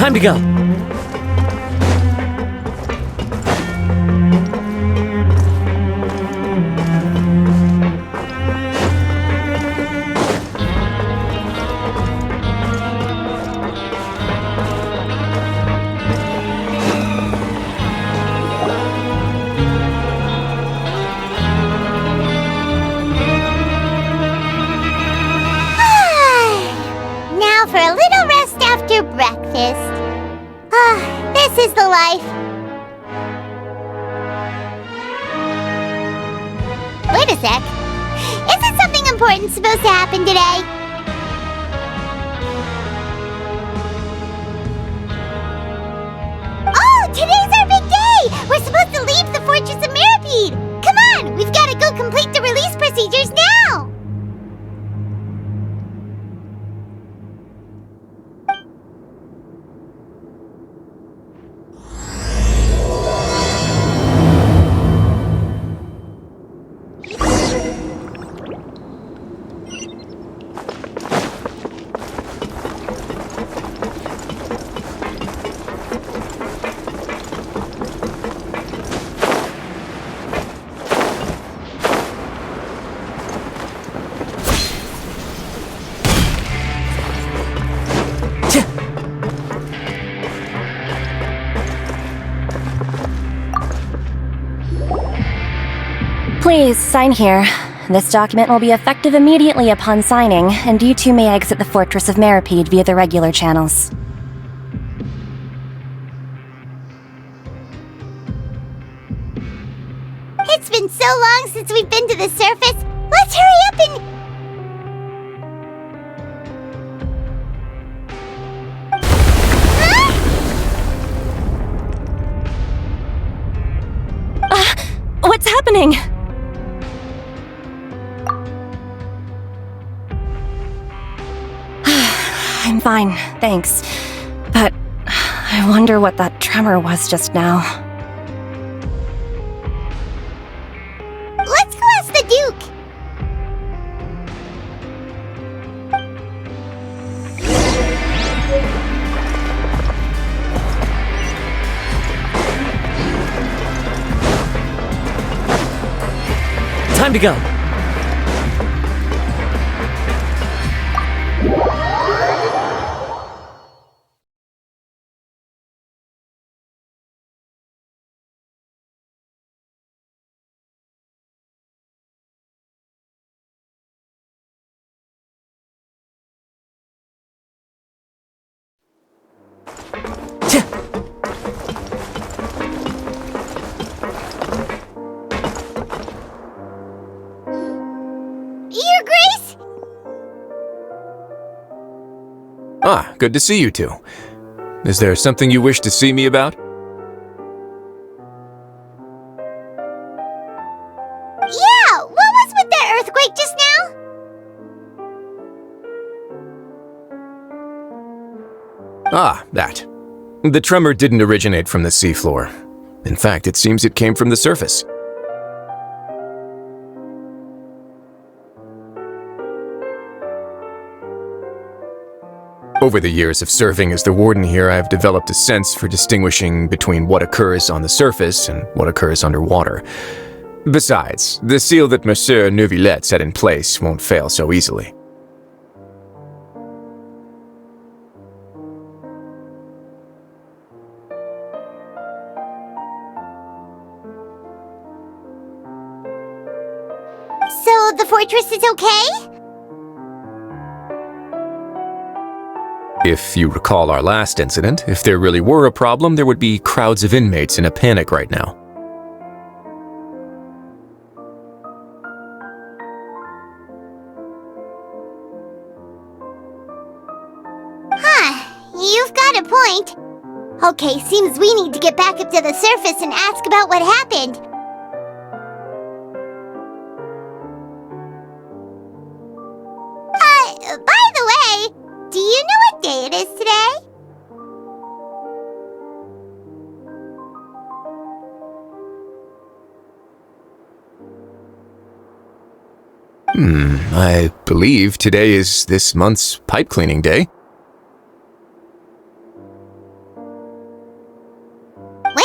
Time to go. Now for a little rest after breakfast. This is the life. Wait a sec. Isn't something important supposed to happen today? Oh, today's our big day! We're supposed to leave the Fortress of Mirapede! Come on, we've got to go complete the release procedures now! Please, sign here. This document will be effective immediately upon signing, and you two may exit the Fortress of Mirapede via the regular channels. It's been so long since we've been to the surface. Let's hurry up and... What's happening? I'm fine, thanks. But I wonder what that tremor was just now. Let's go ask the Duke. Time to go. Your Grace? Ah, good to see you two. Is there something you wish to see me about? Yeah, what was with that earthquake just now? Ah, that. The tremor didn't originate from the seafloor. In fact, it seems it came from the surface. Over the years of serving as the warden here, I've developed a sense for distinguishing between what occurs on the surface and what occurs underwater. Besides, the seal that Monsieur Neuvillette set in place won't fail so easily. So the fortress is okay? If you recall our last incident, if there really were a problem, there would be crowds of inmates in a panic right now. You've got a point. Okay, seems we need to get back up to the surface and ask about what happened. By the way, do you know what day it is today? I believe today is this month's pipe cleaning day.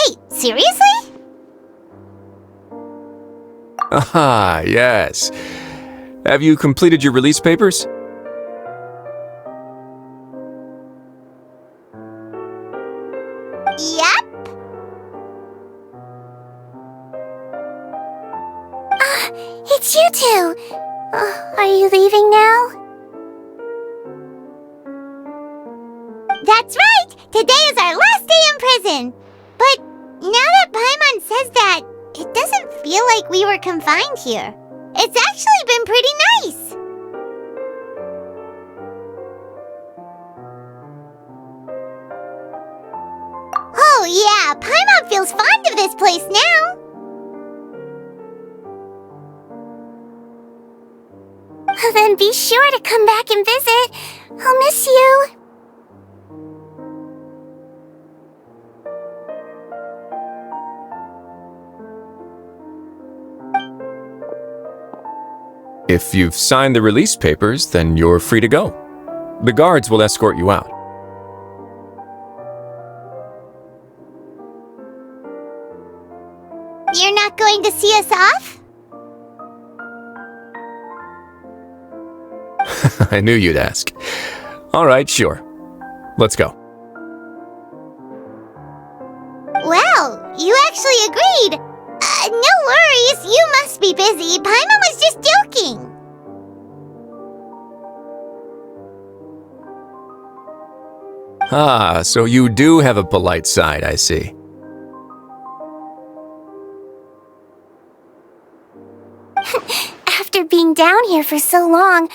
Wait, seriously? Aha, yes. Have you completed your release papers? Yep. It's you two. Are you leaving now? That's right! Today is our last day in prison! But now that Paimon says that, it doesn't feel like we were confined here. It's actually been pretty nice! Oh yeah, Paimon feels fond of this place now! Then be sure to come back and visit. I'll miss you. If you've signed the release papers, then you're free to go. The guards will escort you out. You're not going to see us off? I knew you'd ask. All right, sure. Let's go. Well, you actually agreed. No worries, you must be busy. Paimon was just joking. Ah, so you do have a polite side, I see. After being down here for so long,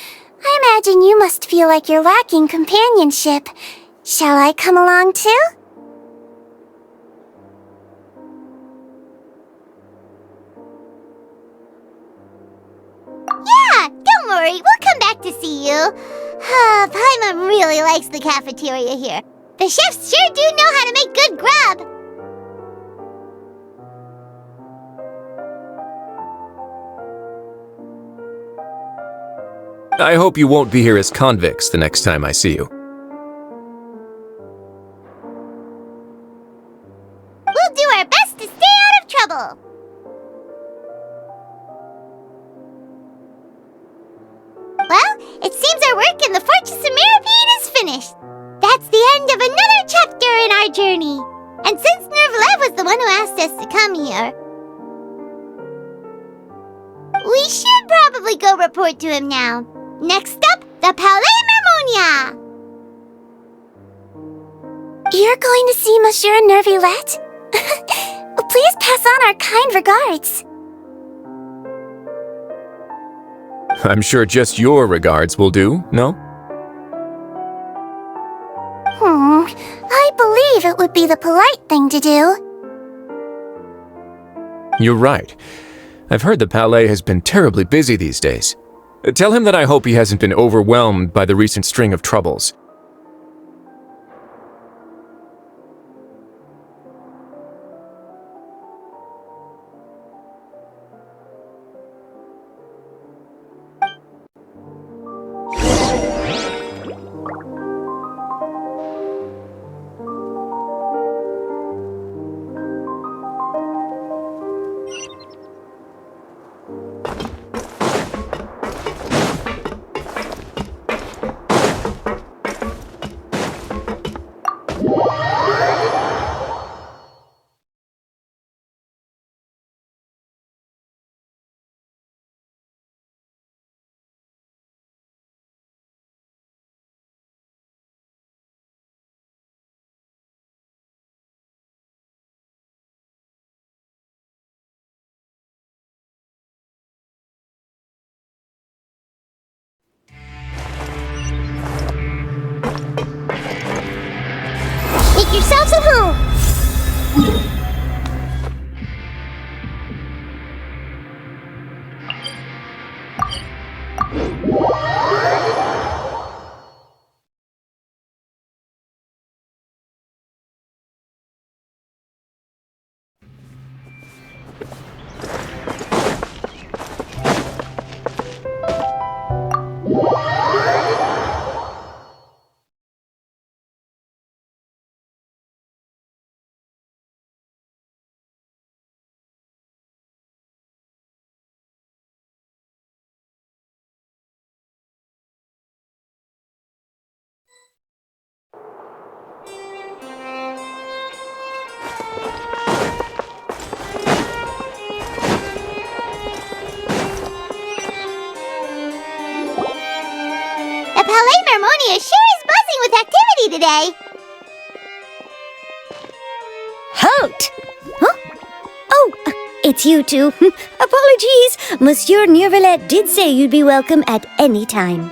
I imagine you must feel like you're lacking companionship. Shall I come along too? Yeah, don't worry, we'll come back to see you. Paimon really likes the cafeteria here. The chefs sure do know how to make good grub. I hope you won't be here as convicts the next time I see you. We'll do our best to stay out of trouble. Well, it seems our work in the Fortress of Mirapede is finished. That's the end of another chapter in our journey. And since Nervlev was the one who asked us to come here, we should probably go report to him now. Next up, the Palais Mermonia! You're going to see Monsieur Nervillette? Please pass on our kind regards. I'm sure just your regards will do, no? I believe it would be the polite thing to do. You're right. I've heard the Palais has been terribly busy these days. Tell him that I hope he hasn't been overwhelmed by the recent string of troubles. Mermonia sure is buzzing with activity today. Halt! Huh? Oh, it's you two. Apologies. Monsieur Neuvillette did say you'd be welcome at any time.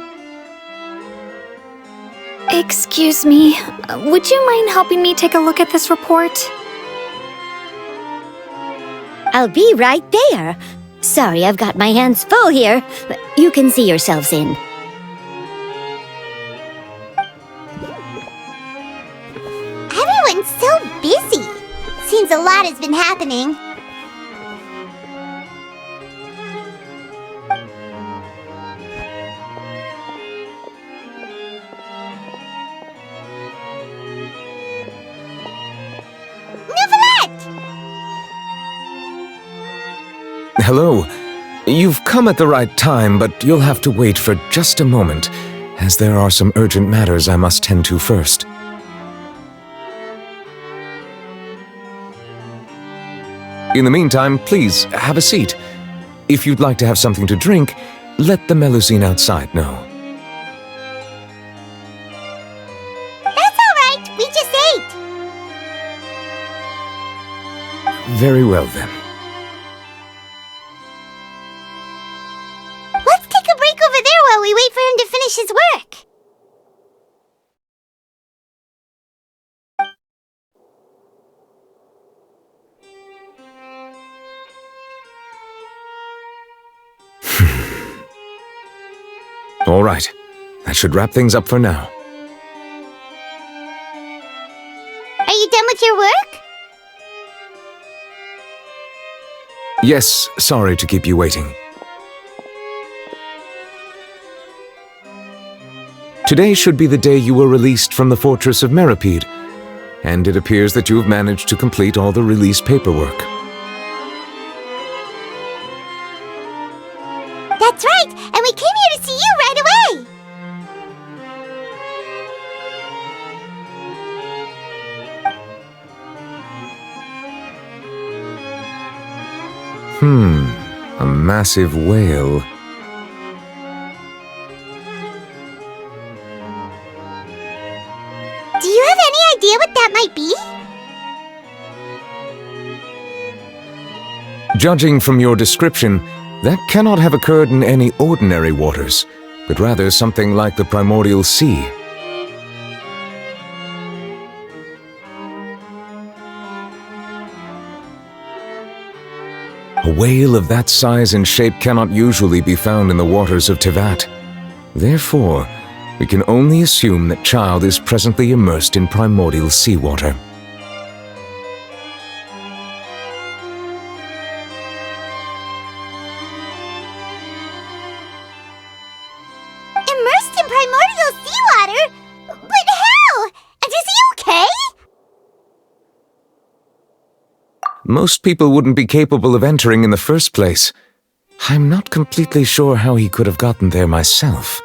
Excuse me, would you mind helping me take a look at this report? I'll be right there. Sorry, I've got my hands full here. You can see yourselves in. Everyone's so busy. Seems a lot has been happening. Hello. You've come at the right time, but you'll have to wait for just a moment, as there are some urgent matters I must tend to first. In the meantime, please, have a seat. If you'd like to have something to drink, let the Melusine outside know. That's all right. We just ate. Very well, then. Let's take a break over there while we wait for him to finish his work. All right. That should wrap things up for now. Are you done with your work? Yes, sorry to keep you waiting. Today should be the day you were released from the Fortress of Meripede, and it appears that you have managed to complete all the release paperwork. That's right, and we came here to see you right away. A massive whale. Do you have any idea what that might be? Judging from your description, that cannot have occurred in any ordinary waters, but rather something like the primordial sea. A whale of that size and shape cannot usually be found in the waters of Tevat. Therefore, we can only assume that Child is presently immersed in primordial seawater. Immersed in primordial seawater? But how? And is he okay? Most people wouldn't be capable of entering in the first place. I'm not completely sure how he could have gotten there myself.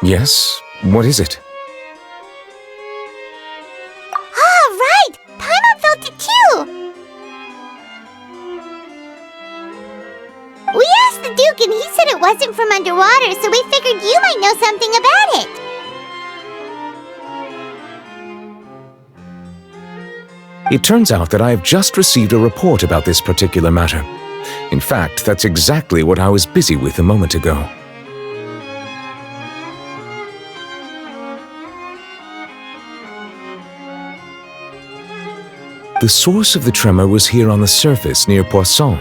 Yes? What is it? Ah, right! Paimon felt it too! We asked the Duke and he said it wasn't from underwater, so we figured you might know something about it. It turns out that I have just received a report about this particular matter. In fact, that's exactly what I was busy with a moment ago. The source of the tremor was here on the surface near Poisson.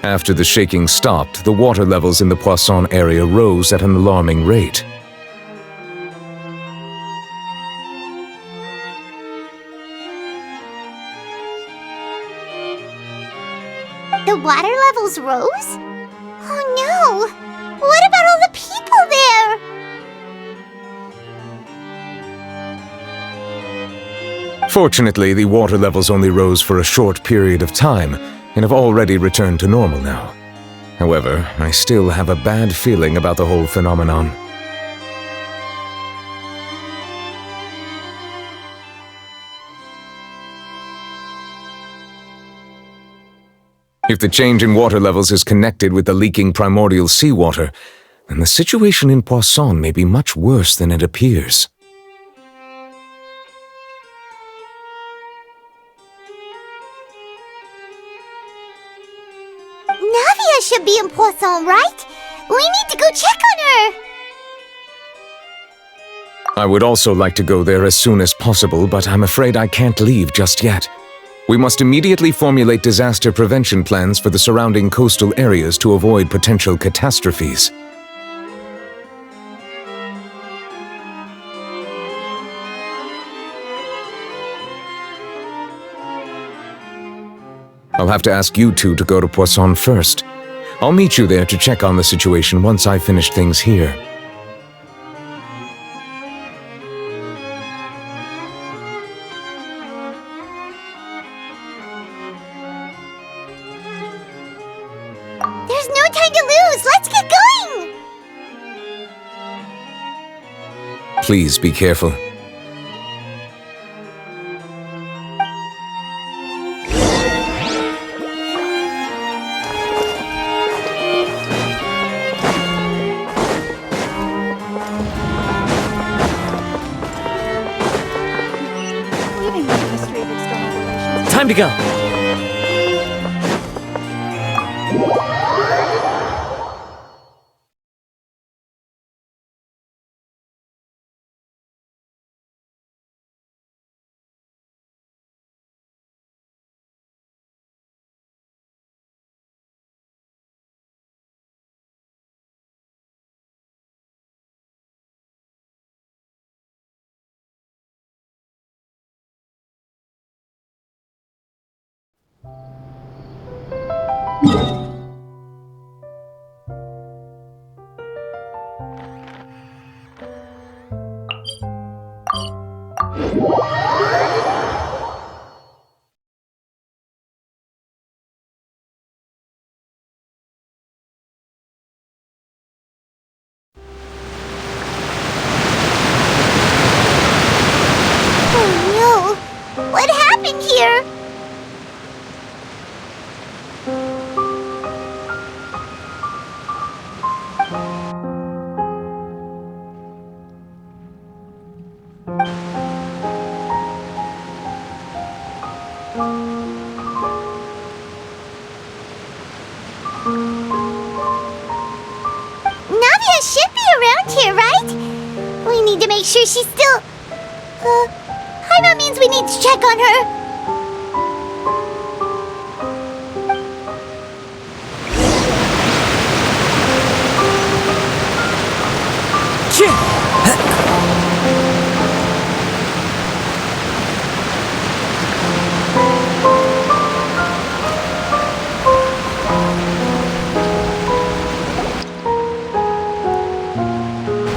After the shaking stopped, the water levels in the Poisson area rose at an alarming rate. The water levels rose? Oh no! What about all the people there? Fortunately, the water levels only rose for a short period of time and have already returned to normal now. However, I still have a bad feeling about the whole phenomenon. If the change in water levels is connected with the leaking primordial seawater, then the situation in Poisson may be much worse than it appears. Navia should be in Poisson, right? We need to go check on her! I would also like to go there as soon as possible, but I'm afraid I can't leave just yet. We must immediately formulate disaster prevention plans for the surrounding coastal areas to avoid potential catastrophes. I'll have to ask you two to go to Poisson first. I'll meet you there to check on the situation once I finish things here. There's no time to lose! Let's get going! Please be careful. Time to go. Oh no! What happened here? Navia should be around here, right? We need to make sure she's still... Hyma means we need to check on her.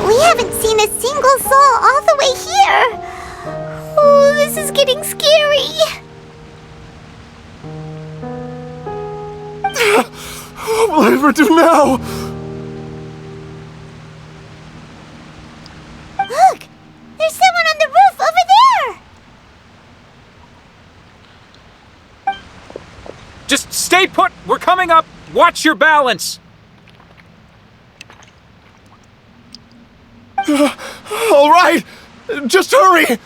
We haven't seen a single soul all the way here. Oh, this is getting scary. What will I ever do now? Look! There's someone on the roof over there! Just stay put! We're coming up! Watch your balance! All right! Just hurry!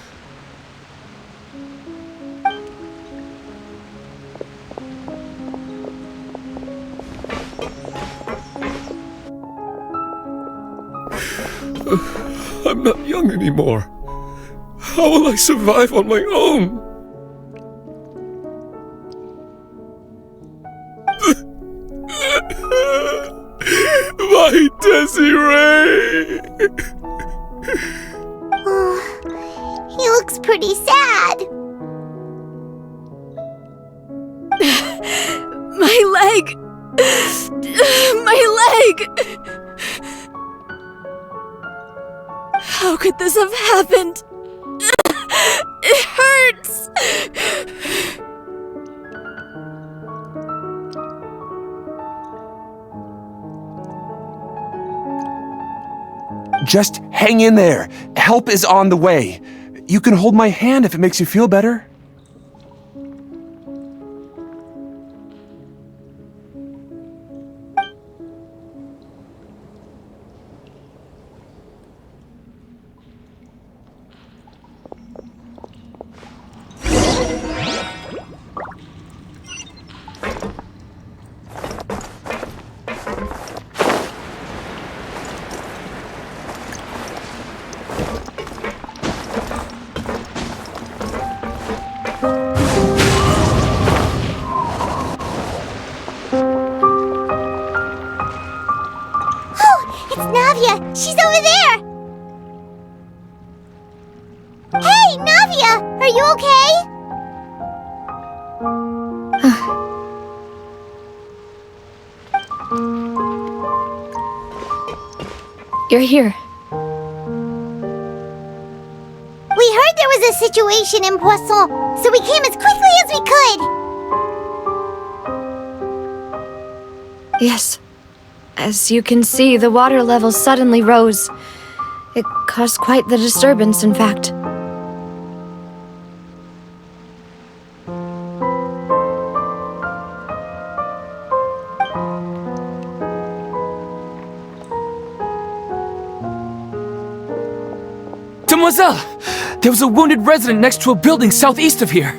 I'm not young anymore. How will I survive on my own? My Desiree! Oh, he looks pretty sad. My leg! My leg! How could this have happened? It hurts! Just hang in there. Help is on the way. You can hold my hand if it makes you feel better. She's over there! Hey, Navia! Are you okay? You're here. We heard there was a situation in Poisson, so we came as quickly as we could. Yes. As you can see, the water level suddenly rose. It caused quite the disturbance, in fact. Mademoiselle! There was a wounded resident next to a building southeast of here.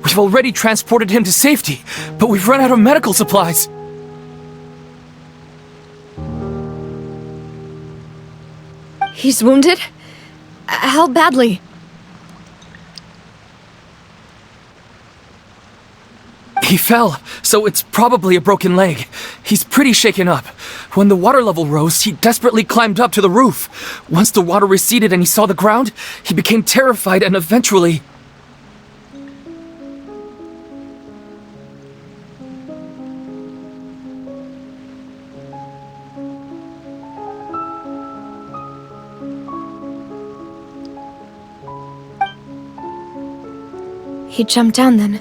We've already transported him to safety, but we've run out of medical supplies. He's wounded? How badly? He fell, so it's probably a broken leg. He's pretty shaken up. When the water level rose, he desperately climbed up to the roof. Once the water receded and he saw the ground, he became terrified and eventually... He jumped down then.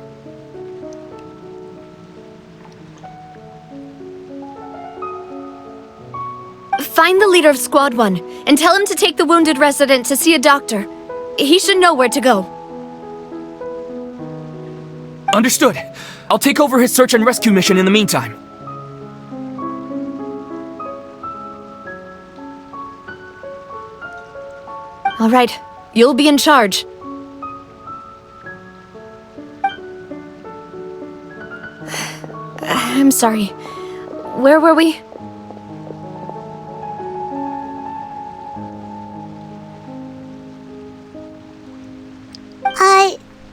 Find the leader of Squad 1 and tell him to take the wounded resident to see a doctor. He should know where to go. Understood. I'll take over his search and rescue mission in the meantime. All right, you'll be in charge. I'm sorry. Where were we?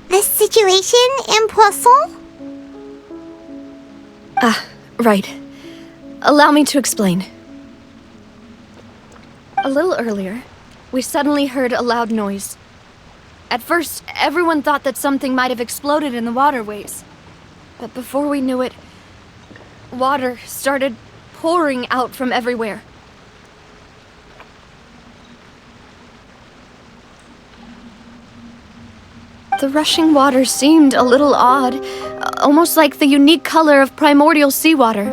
The situation in Poisson? Ah, right. Allow me to explain. A little earlier, we suddenly heard a loud noise. At first, everyone thought that something might have exploded in the waterways. But before we knew it, water started pouring out from everywhere. The rushing water seemed a little odd, almost like the unique color of primordial seawater.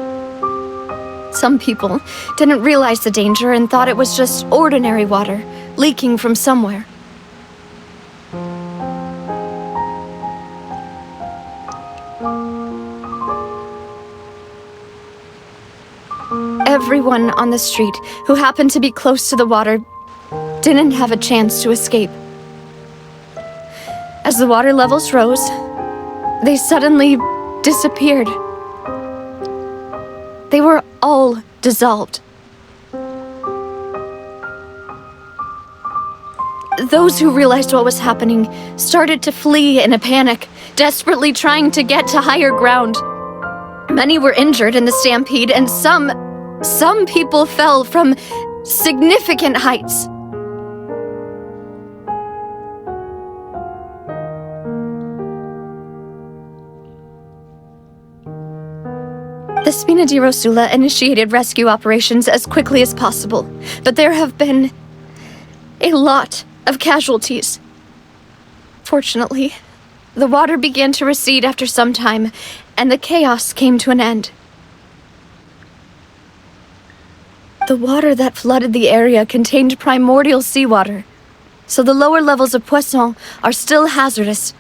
Some people didn't realize the danger and thought it was just ordinary water, leaking from somewhere. Everyone on the street who happened to be close to the water didn't have a chance to escape. As the water levels rose, they suddenly disappeared. They were all dissolved. Those who realized what was happening started to flee in a panic, desperately trying to get to higher ground. Many were injured in the stampede, and some people fell from significant heights. The Spina di Rosula initiated rescue operations as quickly as possible, but there have been a lot of casualties. Fortunately, the water began to recede after some time, and the chaos came to an end. The water that flooded the area contained primordial seawater, so the lower levels of Poisson are still hazardous.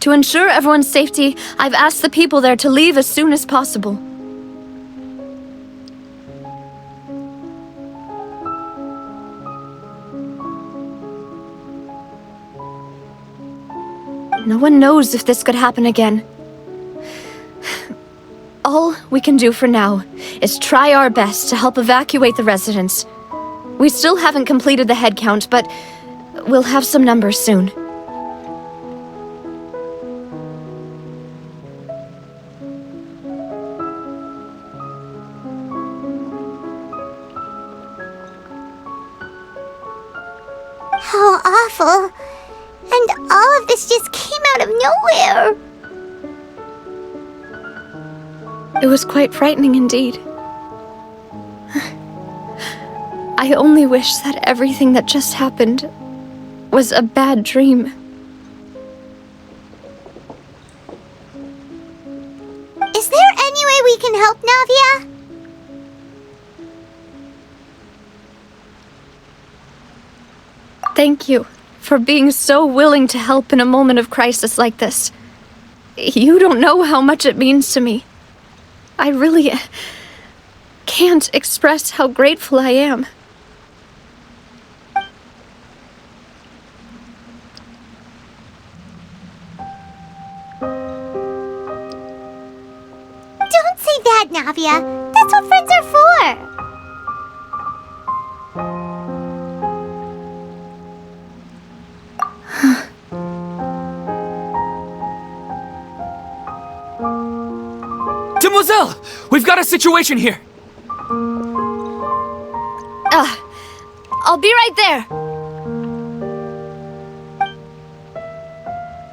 To ensure everyone's safety, I've asked the people there to leave as soon as possible. No one knows if this could happen again. All we can do for now is try our best to help evacuate the residents. We still haven't completed the head count, but we'll have some numbers soon. awful. And all of this just came out of nowhere. It was quite frightening indeed. I only wish that everything that just happened was a bad dream. Is there any way we can help, Navia? Thank you for being so willing to help in a moment of crisis like this. You don't know how much it means to me. I really can't express how grateful I am. Don't say that, Navia. That's what friends are for. Demoiselle! We've got a situation here! I'll be right there.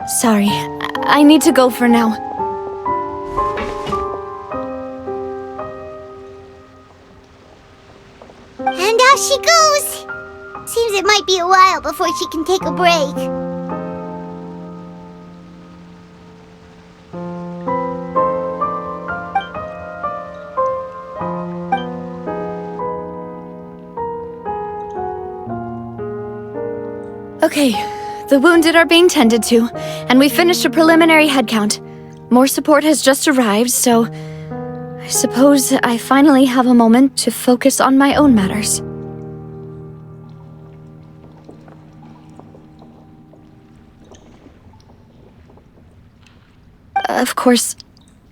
Sorry, I need to go for now. And out she goes. Seems it might be a while before she can take a break. Okay, the wounded are being tended to, and we finished a preliminary head count. More support has just arrived, so I suppose I finally have a moment to focus on my own matters. Of course,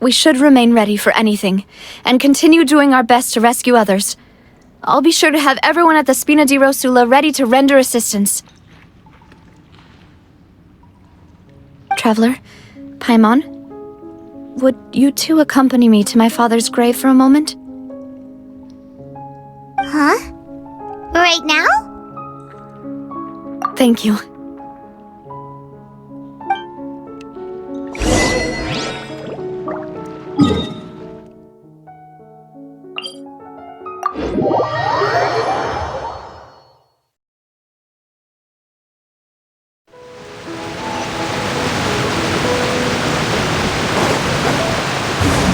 we should remain ready for anything, and continue doing our best to rescue others. I'll be sure to have everyone at the Spina di Rosula ready to render assistance. Traveler, Paimon, would you two accompany me to my father's grave for a moment? Huh? Right now? Thank you.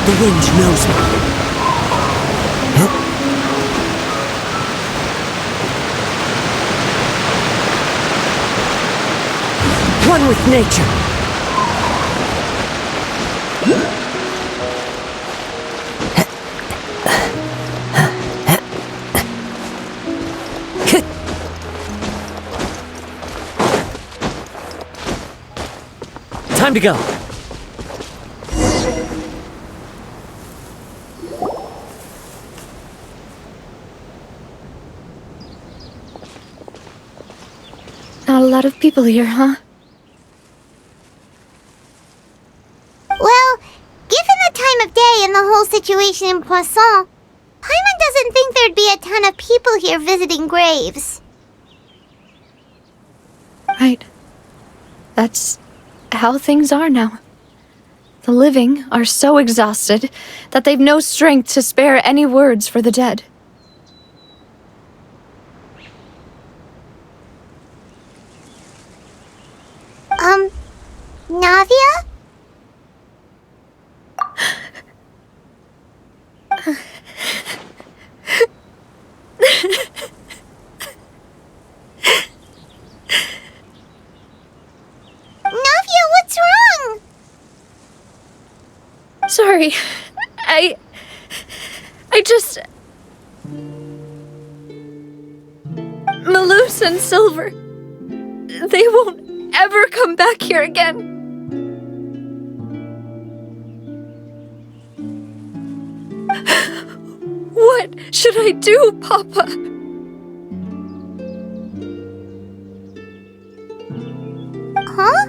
The wind knows me. One with nature. Time to go. Not a lot of people here, huh? Well, given the time of day and the whole situation in Poisson, Paimon doesn't think there'd be a ton of people here visiting graves. Right. That's how things are now. The living are so exhausted that they've no strength to spare any words for the dead. Navia? Navia, what's wrong? Sorry. I just... Malus and Silver. They won't ever come back here again. What should I do, Papa? Huh?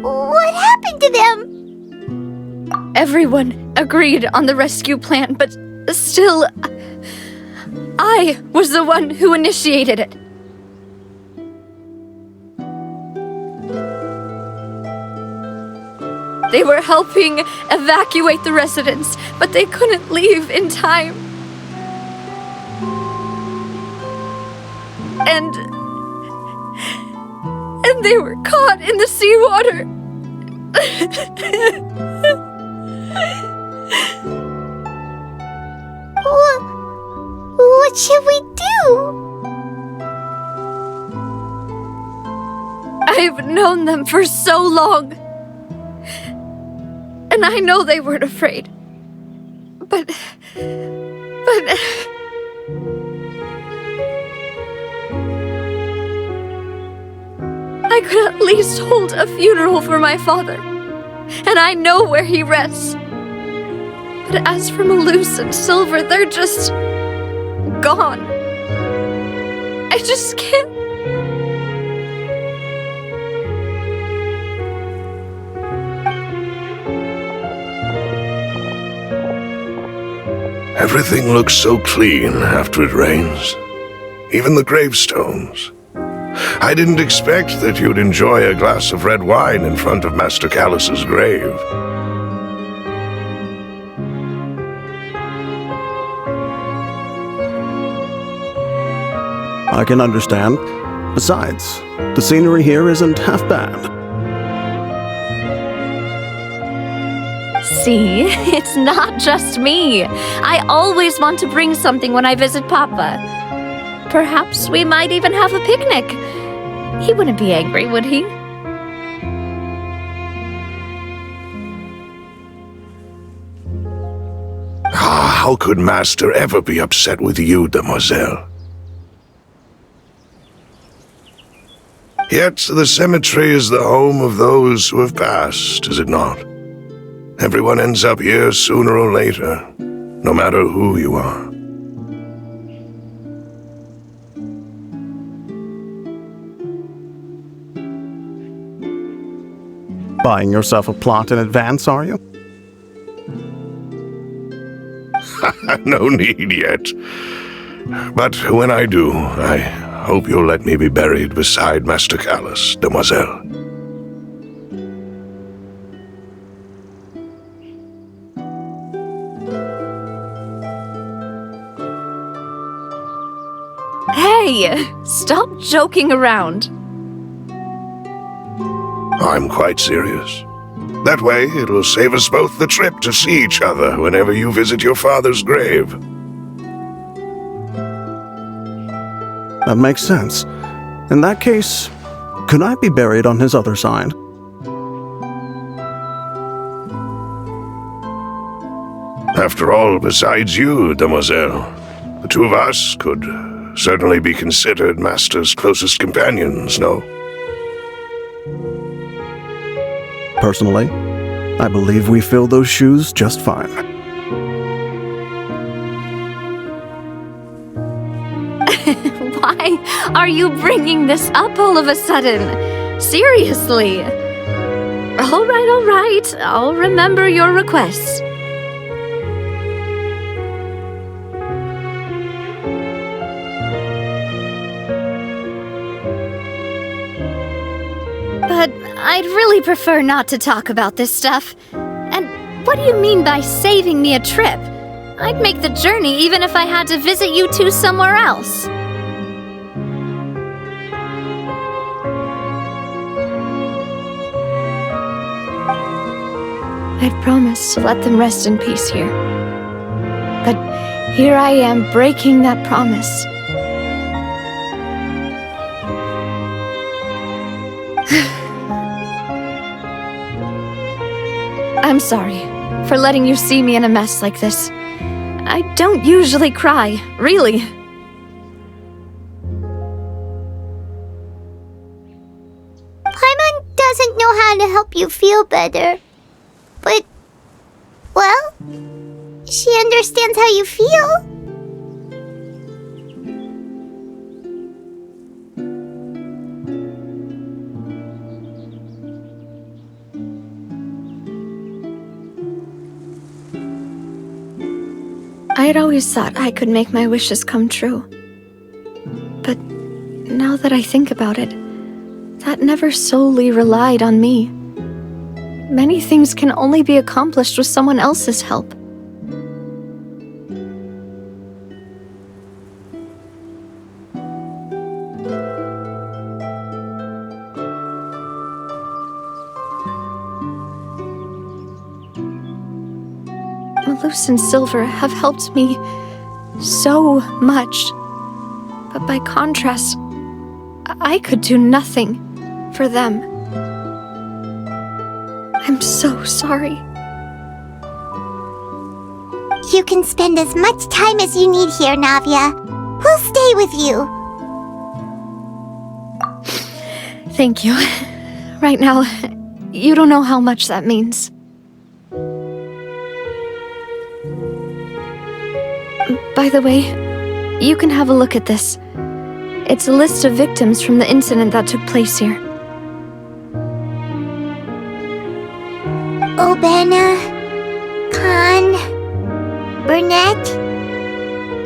What happened to them? Everyone agreed on the rescue plan, but still, I was the one who initiated it. They were helping evacuate the residents, but they couldn't leave in time. And they were caught in the seawater. What should we do? I've known them for so long. And I know they weren't afraid. But... I could at least hold a funeral for my father. And I know where he rests. But as for Malus and Silver, they're just... gone. I just can't... Everything looks so clean after it rains. Even the gravestones. I didn't expect that you'd enjoy a glass of red wine in front of Master Callus's grave. I can understand. Besides, the scenery here isn't half bad. See, it's not just me. I always want to bring something when I visit Papa. Perhaps we might even have a picnic. He wouldn't be angry, would he? How could Master ever be upset with you, demoiselle? Yet the cemetery is the home of those who have passed, is it not? Everyone ends up here sooner or later, no matter who you are. Buying yourself a plot in advance, are you? No need yet. But when I do, I hope you'll let me be buried beside Master Callus, demoiselle. Hey, stop joking around. I'm quite serious. That way, it'll save us both the trip to see each other whenever you visit your father's grave. That makes sense. In that case, could I be buried on his other side? After all, besides you, demoiselle, the two of us could certainly be considered Master's closest companions, no? Personally, I believe we fill those shoes just fine. Why are you bringing this up all of a sudden? Seriously. All right. I'll remember your request. But I'd really prefer not to talk about this stuff. And what do you mean by saving me a trip? I'd make the journey even if I had to visit you two somewhere else. I'd promised to let them rest in peace here. But here I am breaking that promise. I'm sorry for letting you see me in a mess like this. I don't usually cry, really. Paimon doesn't know how to help you feel better. But, well, she understands how you feel. I'd always thought I could make my wishes come true. But now that I think about it, that never solely relied on me. many things can only be accomplished with someone else's help. Malus and Silver have helped me so much. But by contrast, I could do nothing for them. I'm so sorry. You can spend as much time as you need here, Navia. We'll stay with you. Thank you. Right now, you don't know how much that means. By the way, you can have a look at this. It's a list of victims from the incident that took place here. Obena, Khan, Burnett,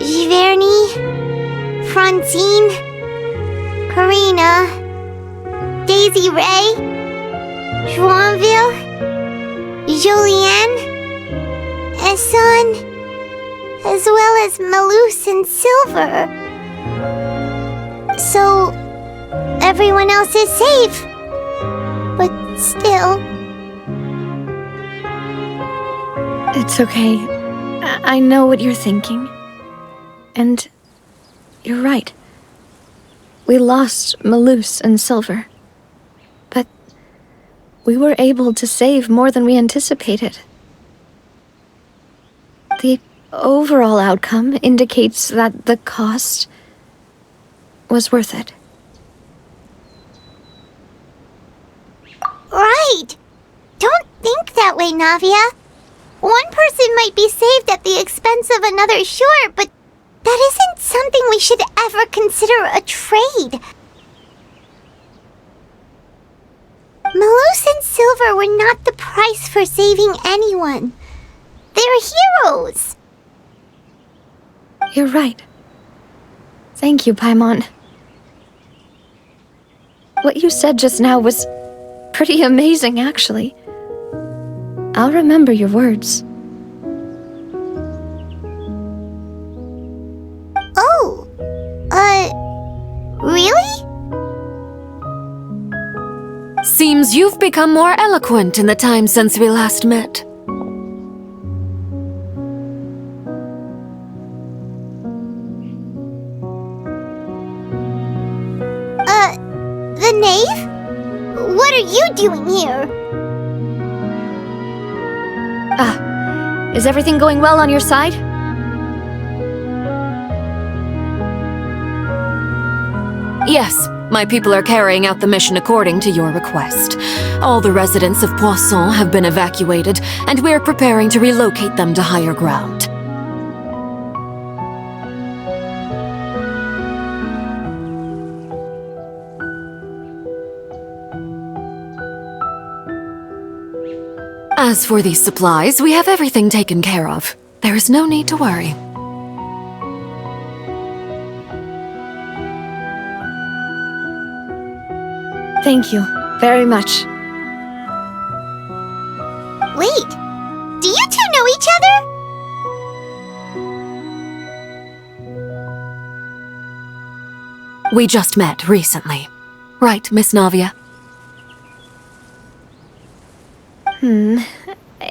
Giverny, Francine, Karina, Daisy Ray, Joinville, Julianne, Esson, as well as Malus and Silver. So, everyone else is safe. But still... It's okay. I know what you're thinking. And you're right. We lost Malus and Silver. But we were able to save more than we anticipated. The overall outcome indicates that the cost was worth it. Right! Don't think that way, Navia. One person might be saved at the expense of another, sure, but that isn't something we should ever consider a trade. Malus and Silver were not the price for saving anyone. They're heroes. You're right. Thank you, Paimon. What you said just now was pretty amazing, actually. I'll remember your words. Oh, really? Seems you've become more eloquent in the time since we last met. The knave? What are you doing here? Is everything going well on your side? Yes, my people are carrying out the mission according to your request. All the residents of Poisson have been evacuated, and we are preparing to relocate them to higher ground. As for these supplies, we have everything taken care of. There is no need to worry. Thank you very much. Wait, do you two know each other? We just met recently. Right, Miss Navia?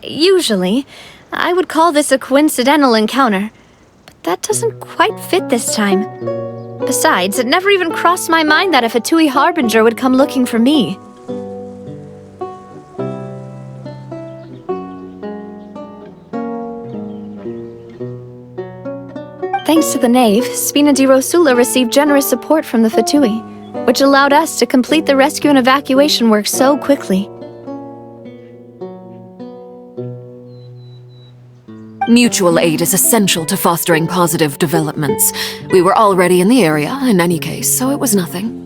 Usually, I would call this a coincidental encounter, but that doesn't quite fit this time. Besides, it never even crossed my mind that a Fatui Harbinger would come looking for me. Thanks to the knave, Spina di Rosula received generous support from the Fatui, which allowed us to complete the rescue and evacuation work so quickly. Mutual aid is essential to fostering positive developments. We were already in the area, in any case, so it was nothing.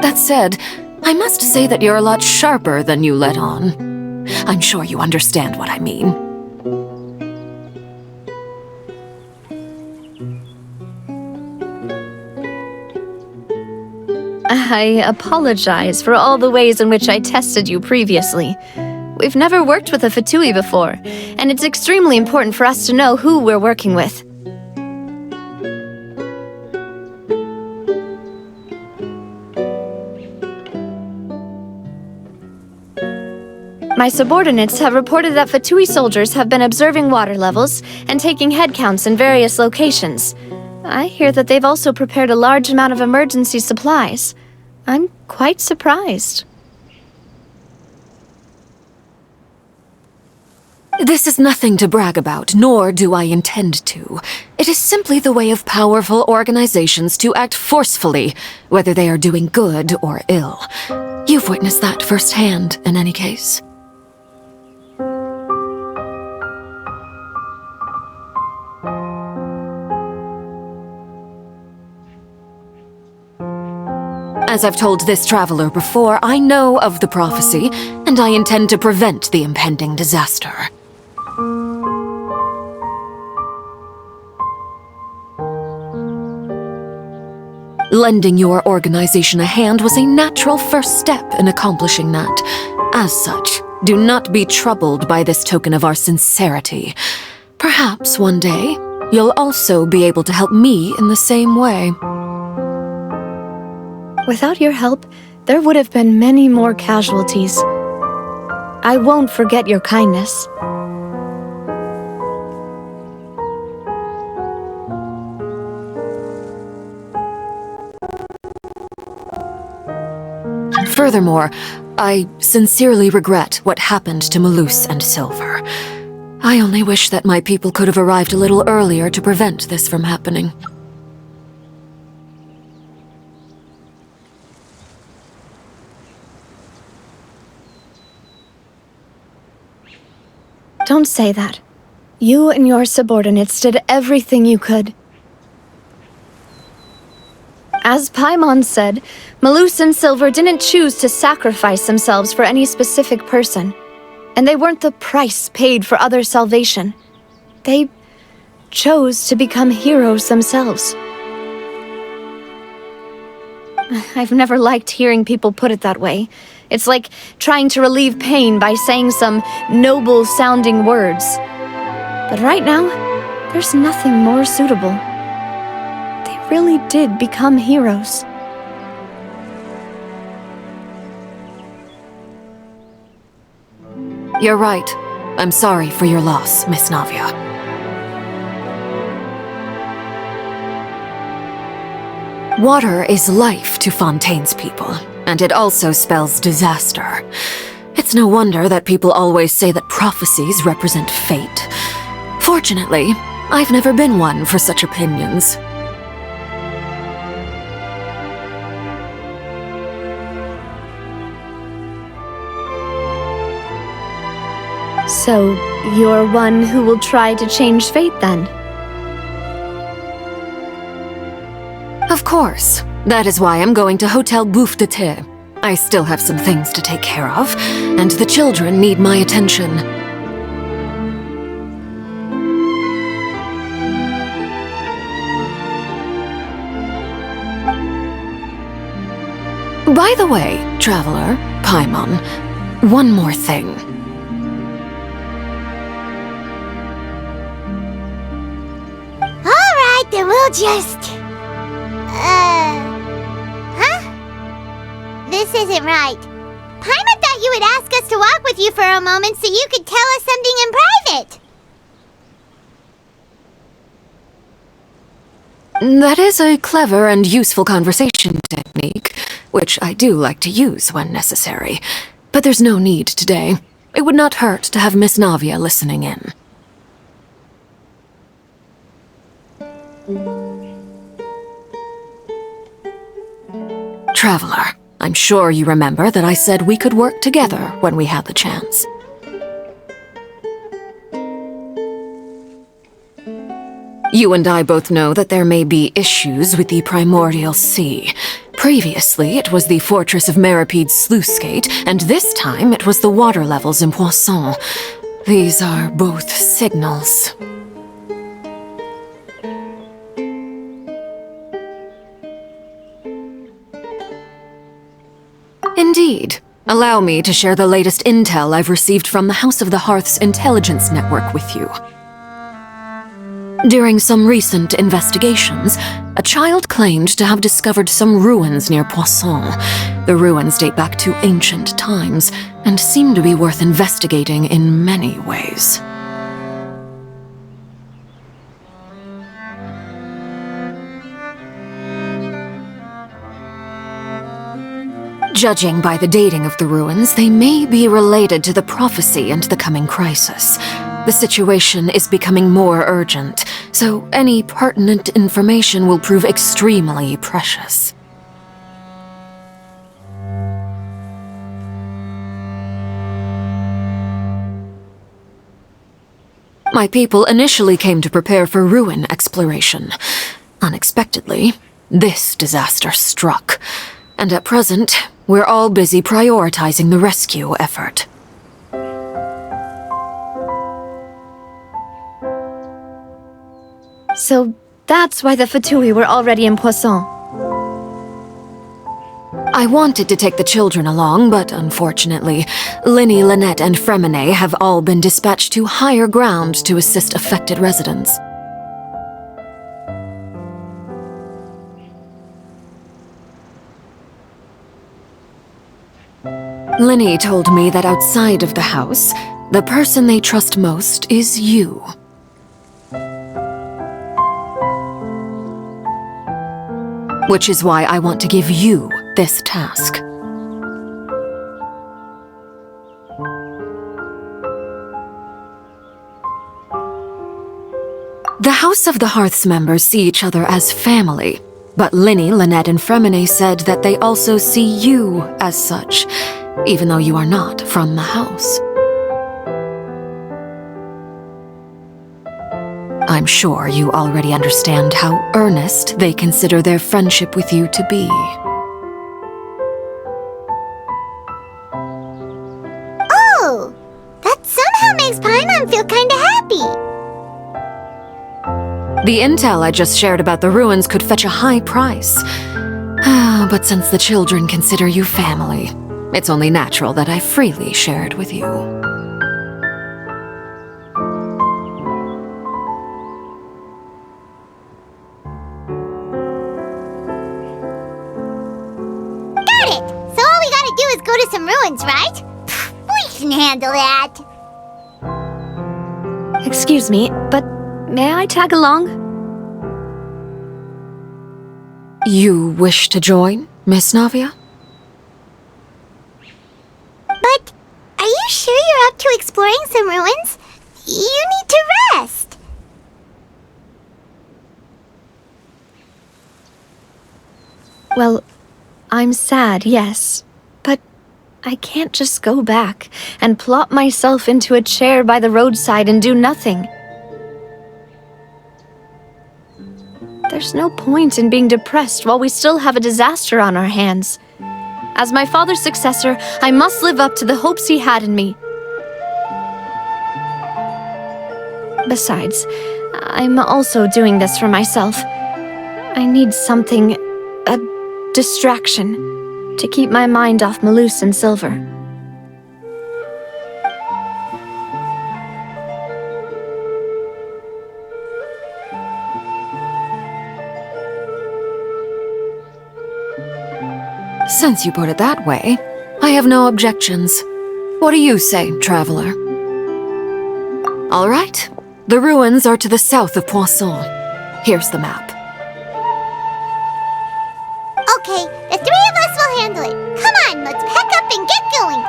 That said, I must say that you're a lot sharper than you let on. I'm sure you understand what I mean. I apologize for all the ways in which I tested you previously. We've never worked with a Fatui before, and it's extremely important for us to know who we're working with. My subordinates have reported that Fatui soldiers have been observing water levels and taking head counts in various locations. I hear that they've also prepared a large amount of emergency supplies. I'm quite surprised. This is nothing to brag about, nor do I intend to. It is simply the way of powerful organizations to act forcefully, whether they are doing good or ill. You've witnessed that firsthand, in any case. As I've told this traveler before, I know of the prophecy, and I intend to prevent the impending disaster. Lending your organization a hand was a natural first step in accomplishing that. As such, do not be troubled by this token of our sincerity. Perhaps one day, you'll also be able to help me in the same way. Without your help, there would have been many more casualties. I won't forget your kindness. Furthermore, I sincerely regret what happened to Malus and Silver. I only wish that my people could have arrived a little earlier to prevent this from happening. Don't say that. You and your subordinates did everything you could. As Paimon said, Malus and Silver didn't choose to sacrifice themselves for any specific person, and they weren't the price paid for other salvation. They chose to become heroes themselves. I've never liked hearing people put it that way. It's like trying to relieve pain by saying some noble-sounding words. But right now, there's nothing more suitable. They really did become heroes. You're right. I'm sorry for your loss, Miss Navia. Water is life to Fontaine's people, and it also spells disaster. It's no wonder that people always say that prophecies represent fate. Fortunately, I've never been one for such opinions. So, you're one who will try to change fate then? Of course. That is why I'm going to Hotel Bouffe de Thé. I still have some things to take care of, and the children need my attention. By the way, traveler, Paimon, one more thing. Alright, then we'll just... This isn't right. Paimon thought you would ask us to walk with you for a moment so you could tell us something in private. That is a clever and useful conversation technique, which I do like to use when necessary. But there's no need today. It would not hurt to have Miss Navia listening in. Traveler, I'm sure you remember that I said we could work together when we had the chance. You and I both know that there may be issues with the Primordial Sea. Previously, it was the Fortress of Meripede's sluice gate, and this time it was the water levels in Poisson. These are both signals. Indeed. Allow me to share the latest intel I've received from the House of the Hearth's intelligence network with you. During some recent investigations, a child claimed to have discovered some ruins near Poisson. The ruins date back to ancient times and seem to be worth investigating in many ways. Judging by the dating of the ruins, they may be related to the prophecy and the coming crisis. The situation is becoming more urgent, so any pertinent information will prove extremely precious. My people initially came to prepare for ruin exploration. Unexpectedly, this disaster struck, and at present, we're all busy prioritizing the rescue effort. So that's why the Fatui were already in Poisson. I wanted to take the children along, but unfortunately, Linny, Lynette, and Fremine have all been dispatched to higher ground to assist affected residents. Linny told me that outside of the house, the person they trust most is you. Which is why I want to give you this task. The House of the Hearth's members see each other as family, but Linny, Lynette, and Fremine said that they also see you as such, even though you are not from the house. I'm sure you already understand how earnest they consider their friendship with you to be. Oh, that somehow makes Paimon feel kinda happy. The intel I just shared about the ruins could fetch a high price. But since the children consider you family, it's only natural that I freely share it with you. Got it! So all we gotta do is go to some ruins, right? We can handle that. Excuse me, but may I tag along? You wish to join, Miss Navia? But are you sure you're up to exploring some ruins? You need to rest. Well, I'm sad, yes. But I can't just go back and plop myself into a chair by the roadside and do nothing. There's no point in being depressed while we still have a disaster on our hands. As my father's successor, I must live up to the hopes he had in me. Besides, I'm also doing this for myself. I need something, a distraction, to keep my mind off Malus and Silver. Since you put it that way, I have no objections. What do you say, traveler? All right. The ruins are to the south of Poisson. Here's the map. Okay, the three of us will handle it. Come on, let's pack up and get going.